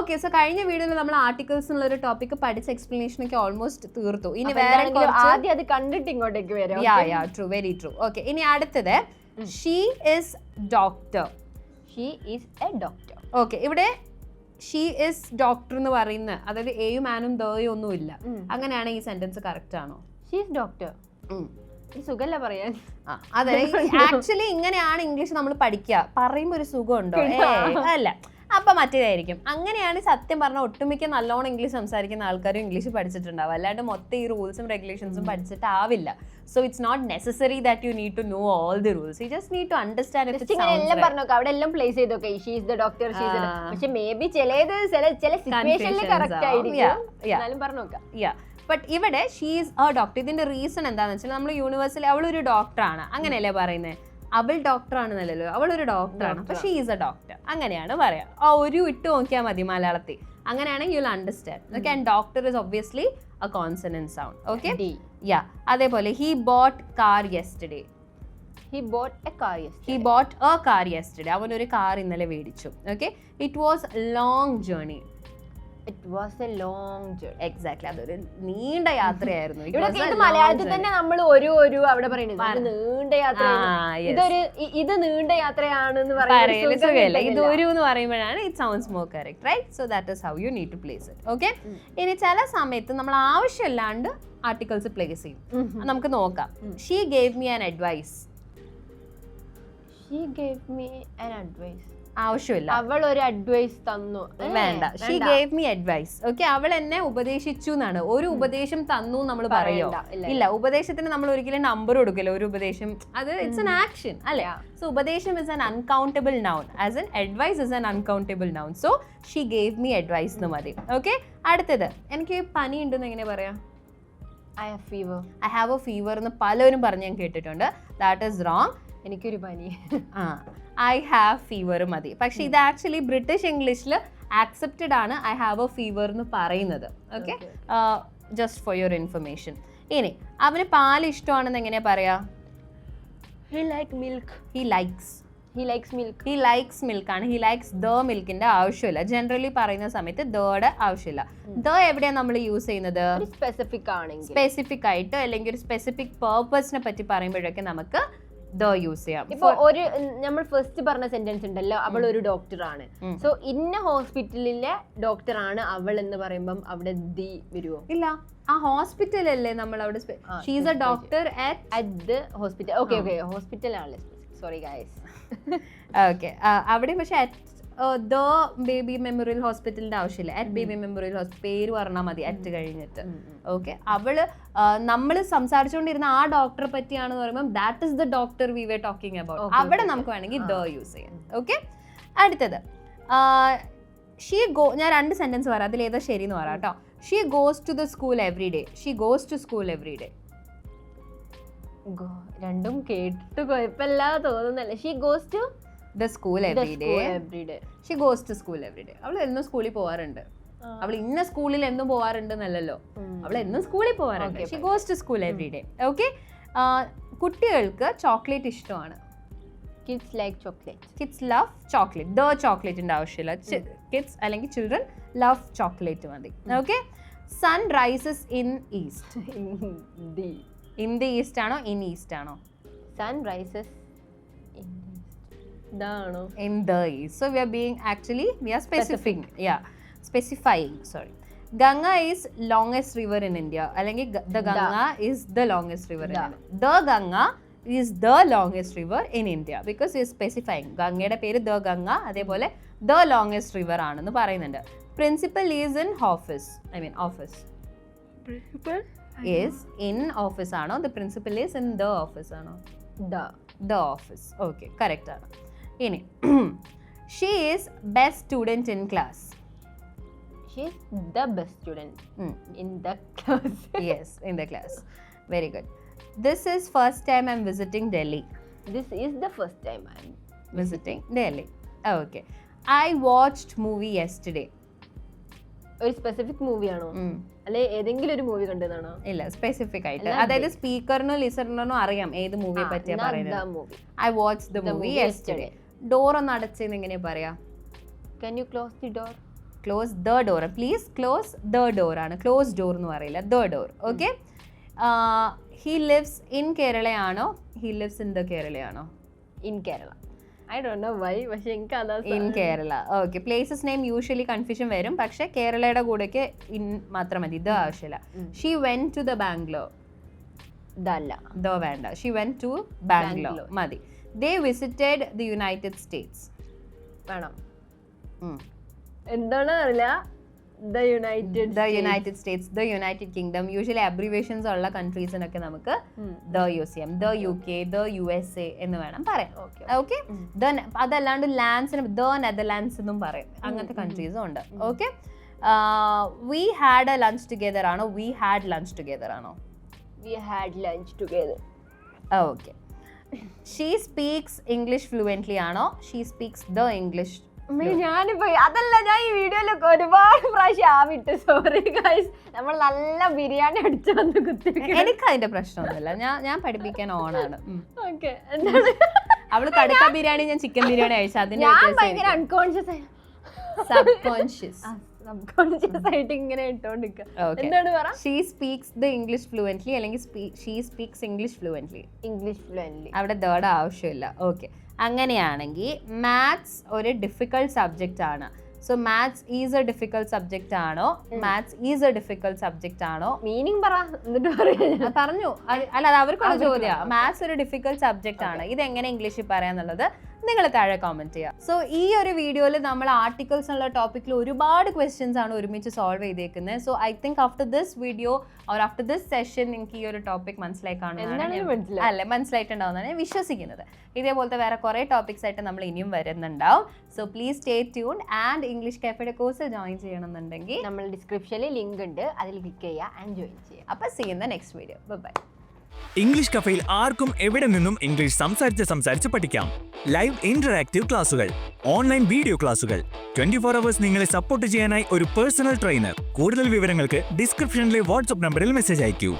Okay, so കഴിഞ്ഞ വീഡിയോയിൽ നമ്മൾ ആർട്ടിക്കിൾസ് എന്നുള്ള ഒരു ടോപ്പിക് പഠിച്ച എക്സ്പ്ലനേഷൻ ഒക്കെ ഓൾമോസ്റ്റ് തീർത്തു. ഇനി വേറെ ആദ്യം അത് കണ്ടിട്ട് ഇങ്ങോട്ടേക്ക് വരാം. True, very true. ഓക്കെ, ഇനി അടുത്തത് she is doctor. She is a doctor. Okay, ഇവിടെ ഷീ ഈസ് ഡോക്ടർ എന്ന് പറയുന്ന, അതായത് എയും ആനും ദയും ഒന്നും ഇല്ല. അങ്ങനെയാണ് ഈ സെന്റൻസ് കറക്റ്റ് ആണോ? She is doctor. സുഖല്ല പറയാൻ. അതെ, ആക്ച്വലി ഇങ്ങനെയാണ് ഇംഗ്ലീഷ് നമ്മൾ പഠിക്കുക. പറയുമ്പോ ഒരു സുഖമുണ്ടോ? അല്ല, അപ്പൊ മറ്റേതായിരിക്കും. അങ്ങനെയാണ് സത്യം പറഞ്ഞ ഒട്ടുമിക്ക നല്ലോണം ഇംഗ്ലീഷ് സംസാരിക്കുന്ന ആൾക്കാരും ഇംഗ്ലീഷ് പഠിച്ചിട്ടുണ്ടാവും. അല്ലാണ്ട് മൊത്തം ഈ റൂൾസും റെഗുലേഷൻസും പഠിച്ചിട്ടാവില്ല. So it's not necessary that you need to know all the rules. You just need to understand it. എല്ലാം പറഞ്ഞോക്കെ അവിടെ എല്ലാം പ്ലേസ് ചെയ്തോക്കെ she is the doctor, she is. പക്ഷെ മേ ബി ചില സിറ്റുവേഷനിൽ കറക്റ്റ് ആയിരിക്കും. പറഞ്ഞോക്കാം. ബട്ട് ഇവിടെ ഷീ ഈസ് എ ഡോക്ടർ. ഇതിന്റെ റീസൺ എന്താണെന്ന് വെച്ചാൽ നമ്മൾ യൂണിവേഴ്സിൽ അവളൊരു ഡോക്ടറാണ് അങ്ങനെയല്ലേ പറയുന്നത്. അവൾ ഡോക്ടർ ആണെന്നല്ലോ, അവളൊരു ഡോക്ടറാണ്, അപ്പൊ ഷീ ഈസ് എ ഡോക്ടർ അങ്ങനെയാണ് പറയാ. ഒരു ഇട്ട് നോക്കിയാൽ മതി മലയാളത്തിൽ. അങ്ങനെയാണെങ്കിൽ you will understand. Okay, and doctor is obviously a consonant sound. Okay, yeah. അതേപോലെ he bought car yesterday. He bought a car yesterday. He bought a car yesterday. അവൻ ഒരു കാർ ഇന്നലെ മേടിച്ചു. Okay, it was long journey. It was a long journey. Exactly, അതൊരു നീണ്ട യാത്രയായിരുന്നു. മലയാളത്തിൽ തന്നെ നമ്മൾ ഒരു അവിടെ പറയുന്നത് നീണ്ട യാത്രയാണ്. ഇത് നീണ്ട യാത്രയാണെന്ന് പറയുന്നത്. ഇത് ഒരു എന്ന് പറയുമ്പോഴാണ് it sounds more correct, right? So that is how you need to place it. Okay, ഇനി ചില സമയത്ത് നമ്മൾ ആവശ്യമില്ലാണ്ട് ആർട്ടിക്കിൾസ് പ്ലേസ് ചെയ്യും. നമുക്ക് നോക്കാം. She gave me an advice. She gave me an advice. ആവശ്യമില്ല, അവൾ ഒരു അഡ്വൈസ് തന്നു. വേണ്ട, she gave me advice. Okay, അവൾ എന്നെ ഉപദേശിച്ചു എന്നാണ്. ഒരു ഉപദേശം തന്നു നമ്മൾ പറയോ? ഇല്ല, ഉപദേശത്തിന് നമ്മൾ ഒരിക്കലും നമ്പർ കൊടുക്കില്ല. ഒരു ഉപദേശം അത് ഇറ്റ്സ് എൻ ആക്ഷൻ അല്ലേ? സോ ഉപദേശം is an uncountable noun, as an advice is an uncountable noun. So she gave me advice എന്ന് മതി. ഓക്കെ, അടുത്തത് എനിക്ക് പനി ഉണ്ടെന്ന് എങ്ങനെ പറയാം? I have fever. I have a fever എന്ന് പലരും പറഞ്ഞ് ഞാൻ കേട്ടിട്ടുണ്ട്. That is wrong. എനിക്കൊരു പനി. ഐ ഹാവ് ഫീവർ മതി. പക്ഷെ ഇത് ആക്ച്വലി ബ്രിട്ടീഷ് ഇംഗ്ലീഷിൽ ആക്സെപ്റ്റഡ് ആണ് ഐ ഹാവ് എ ഫീവർ എന്ന് പറയുന്നത്. Okay, just for your information. ഇനി അവന് പാൽ ഇഷ്ടമാണെന്ന് എങ്ങനെയാ പറയാ? He like milk. He likes milk. He likes milk ആണ്. He likes the milkന്റെ ആവശ്യമില്ല. ജനറലി പറയുന്ന സമയത്ത് the ആവശ്യമില്ല. the എവിടെയാണ് നമ്മൾ യൂസ് ചെയ്യുന്നത്? സ്പെസിഫിക് ആണെങ്കിൽ, സ്പെസിഫിക് ആയിട്ട് അല്ലെങ്കിൽ ഒരു സ്പെസിഫിക് പേർപ്പസിനെ പറ്റി പറയുമ്പോഴൊക്കെ നമുക്ക് the യൂസ് ചെയ്യാം. ഇപ്പൊ ഒരു നമ്മൾ ഫസ്റ്റ് പറഞ്ഞ സെന്റൻസ് ഉണ്ടല്ലോ, അവൾ ഒരു ഡോക്ടർ ആണ്. സോ ഇന്ന ഹോസ്പിറ്റലിലെ ഡോക്ടർ ആണ് അവൾ എന്ന് പറയുമ്പോൾ അവിടെ ദി വരുമോ? ഇല്ല, ആ ഹോസ്പിറ്റലല്ലേ നമ്മൾ അവിടെ. She is a doctor at the hospital. Okay okay, hospital ആണ്. Sorry guys. ഓക്കെ, അവിടെ പക്ഷെ ദ ബേബി മെമ്മോറിയൽ ഹോസ്പിറ്റലിന്റെ ആവശ്യമില്ല. അറ്റ് ബേബി മെമ്മോറിയൽ ഹോസ്പിറ്റൽ പേര് പറഞ്ഞാൽ മതി അറ്റ് കഴിഞ്ഞിട്ട്. ഓക്കെ, അവള് നമ്മൾ സംസാരിച്ചുകൊണ്ടിരുന്ന ആ ഡോക്ടറെ പറ്റിയാണെന്ന് പറയുമ്പോൾ that is the doctor we were talking about. അവിടെ നമുക്ക് വേണമെങ്കിൽ ദ യൂസ് ചെയ്യാം. ഓക്കെ, അടുത്തത് ഞാൻ 2 സെന്റൻസ് പറയാം, അതിലേതാ ശരി എന്ന് പറയാം കേട്ടോ. She goes to the school every day. She goes to school every day. രണ്ടും കേട്ടിട്ട് കുഴപ്പമില്ലാതെ തോന്നുന്നല്ലേ. She goes to the school every day. She goes to school every day. അവൾ എന്നും സ്കൂളിൽ പോവാറുണ്ട്. അവൾ ഇന്ന സ്കൂളിൽ എന്നും പോവാറുണ്ട് എന്നല്ലല്ലോ, അവൾ എന്നും സ്കൂളിൽ പോവാറുണ്ട്. She goes to school every day. Okay, കുട്ടികൾക്ക് ചോക്ലേറ്റ് ഇഷ്ടമാണ്. Kids like chocolate. Kids love chocolate. the ചോക്ലേറ്റിന്റെ ആവശ്യമില്ല. Kids അല്ലെങ്കിൽ children love chocolate മതി. Okay, sun rises in east. in the east ആണോ in east ആണോ? Sun rises in the east. So we are specifying. Sorry, Ganga is longest river in India. അല്ലെങ്കിൽ the Ganga is the longest river in India. The Ganga is the longest river in India because we are specifying. ഗംഗയുടെ പേര് the Ganga, അതേപോലെ the longest river ആണെന്ന് പറയുന്നുണ്ട്. Principal is in office. Principal is in office ആണോ? The principal is in the office ആണോ? The office. Okay, correct ആണ്. ഇനി she is best student in class. She is the best student in the class. Yes, in the class. Very good. This is first time I'm visiting Delhi. This is the first time I'm visiting Delhi. Okay, I watched movie yesterday. ഒരു specific മൂവിയാണോ അല്ലെ ഏതെങ്കിലും ഒരു movie കണ്ടതാണോ? ഇല്ല, specific ആയിട്ട്, അതായത് സ്പീക്കറിനോ ലിസണറിനോ അറിയാം ഏത് മൂവിയെ പറ്റിയാ പറയുന്നത്. I watched the movie yesterday. Door ഒന്ന് അടച്ചെന്ന് എങ്ങനെയാ പറയാ? Can you close the door? Close the door. Please close the door ആണ്, ക്ലോസ് ഡോർ എന്ന് പറയില്ല, the door. Okay. He lives in കേരളയാണോ ഹി ലിവ്സ് ഇൻ ദ കേരളയാണോ? In Kerala. I don't know why, പക്ഷെ എനിക്ക് അതാ in Kerala. Okay. Places name usually confusion വരും, പക്ഷെ കേരളയുടെ കൂടെയൊക്കെ ഇൻ മാത്രം മതി, ഇത് ആവശ്യമില്ല. She went to the Bangalore. ഇതല്ല, ദോ വേണ്ട. ഷീ വെന്റ് ടു ബാംഗ്ലൂർ മതി. ദേ വിസിറ്റഡ് ദി യുണൈറ്റഡ് സ്റ്റേറ്റ്സ്. വേണം. എന്താണ് അറിയില്ല. The United States, the United kingdom. Usually abbreviations ഉള്ള കൺട്രീസിനൊക്കെ നമുക്ക് ദ യൂസ് ചെയ്യാം. ദ UK, ദ USA എന്ന് വേണം പറയാം. ഓക്കെ. അതല്ലാണ്ട് ലാൻഡ്സിന് ദ നെതർലാൻഡ്സ് എന്നും പറയും, അങ്ങനത്തെ കൺട്രീസും ഉണ്ട്. Okay. We had A lunch together ആണോ വി ഹാഡ് ലഞ്ച് ടുഗെദർ ആണോ? We had lunch together. Okay. She speaks English fluently ആണോ ഷീ സ്പീക്സ് ദ ഇംഗ്ലീഷ്? ഞാനിപ്പോ അതല്ല, ഞാൻ ഈ വീഡിയോയിലൊക്കെ ഒരുപാട് പ്രാവശ്യം ആവിട്ട്, സോറി ഗൈസ്. നമ്മൾ നല്ല ബിരിയാണി അടിച്ചു വന്ന് കുത്തി. എനിക്ക് അതിന്റെ പ്രശ്നമൊന്നുമില്ല, ഞാൻ പഠിപ്പിക്കാൻ ഓണാണ്. ഓക്കെ. എന്താണ് അവള് കടുക്ക ബിരിയാണി, ഞാൻ ചിക്കൻ ബിരിയാണി കഴിച്ചു. അതിന് ഭയങ്കര അൺകോൺഷ്യസ് സബ്കോൺഷ്യസ് ആയിട്ട് ഇങ്ങനെ ഇട്ടോണ്ടിരിക്കുക. എന്താണ് പറ? She speaks the English fluently അല്ലെങ്കിൽ she speaks English fluently. English fluently. അവിടെ തേർഡ് ആവശ്യമില്ല. ഓക്കെ. അങ്ങനെയാണെങ്കിൽ മാത്സ് ഒരു ഡിഫിക്കൽട്ട് സബ്ജക്റ്റ് ആണ്. So maths is a difficult subject ആണോ maths is a difficult subject ആണോ? മീനിങ് പറ, എന്നിട്ട് പറഞ്ഞു. അല്ല, അത് അവർക്കുള്ള ചോദ്യമാണ്. മാത്സ് ഒരു ഡിഫിക്കൽട്ട് സബ്ജക്റ്റ് ആണ്, ഇത് എങ്ങനെ ഇംഗ്ലീഷിൽ പറയാന്നുള്ളത് നിങ്ങൾ താഴെ കമന്റ് ചെയ്യുക. സോ ഈ ഒരു വീഡിയോയിൽ നമ്മൾ ആർട്ടിക്കിൾസ് എന്നുള്ള ടോപ്പിക്കിൽ ഒരുപാട് ക്വസ്റ്റ്യൻസ് ആണ് ഒരുമിച്ച് സോൾവ് ചെയ്തേക്കുന്നത്. So I think after this video or after this session നിങ്ങൾക്ക് ഈ ഒരു ടോപ്പിക് മനസ്സിലായി കാണുന്നതാണ്, അല്ലെ? മനസ്സിലായിട്ടുണ്ടാവുന്നതാണ് ഞാൻ വിശ്വസിക്കുന്നത്. ഇതേപോലത്തെ വേറെ കുറേ ടോപ്പിക്സ് ആയിട്ട് നമ്മൾ ഇനിയും വരുന്നുണ്ടാവും. So please stay tuned. And English കഫേയുടെ കോഴ്സിൽ ജോയിൻ ചെയ്യണമെന്നുണ്ടെങ്കിൽ നമ്മൾ ഡിസ്ക്രിപ്ഷനിൽ ലിങ്ക് ഉണ്ട്, അതിൽ ക്ലിക്ക് ചെയ്യുക ആൻഡ് ജോയിൻ ചെയ്യുക. അപ്പോൾ see in the next video. Bye. English കഫേയിൽ ആർക്കും എവിടെ നിന്നും ഇംഗ്ലീഷ് സംസാരിച്ച് പഠിക്കാം. ലൈവ് ഇന്ററാക്റ്റീവ് ക്ലാസുകൾ, ഓൺലൈൻ വീഡിയോ ക്ലാസുകൾ, 24 hours നിങ്ങളെ സപ്പോർട്ട് ചെയ്യാനായി ഒരു പേഴ്സണൽ ട്രെയിനർ. കൂടുതൽ വിവരങ്ങൾക്ക് ഡിസ്ക്രിപ്ഷനിലെ വാട്സ്ആപ്പ് നമ്പറിൽ മെസ്സേജ് അയക്കൂ.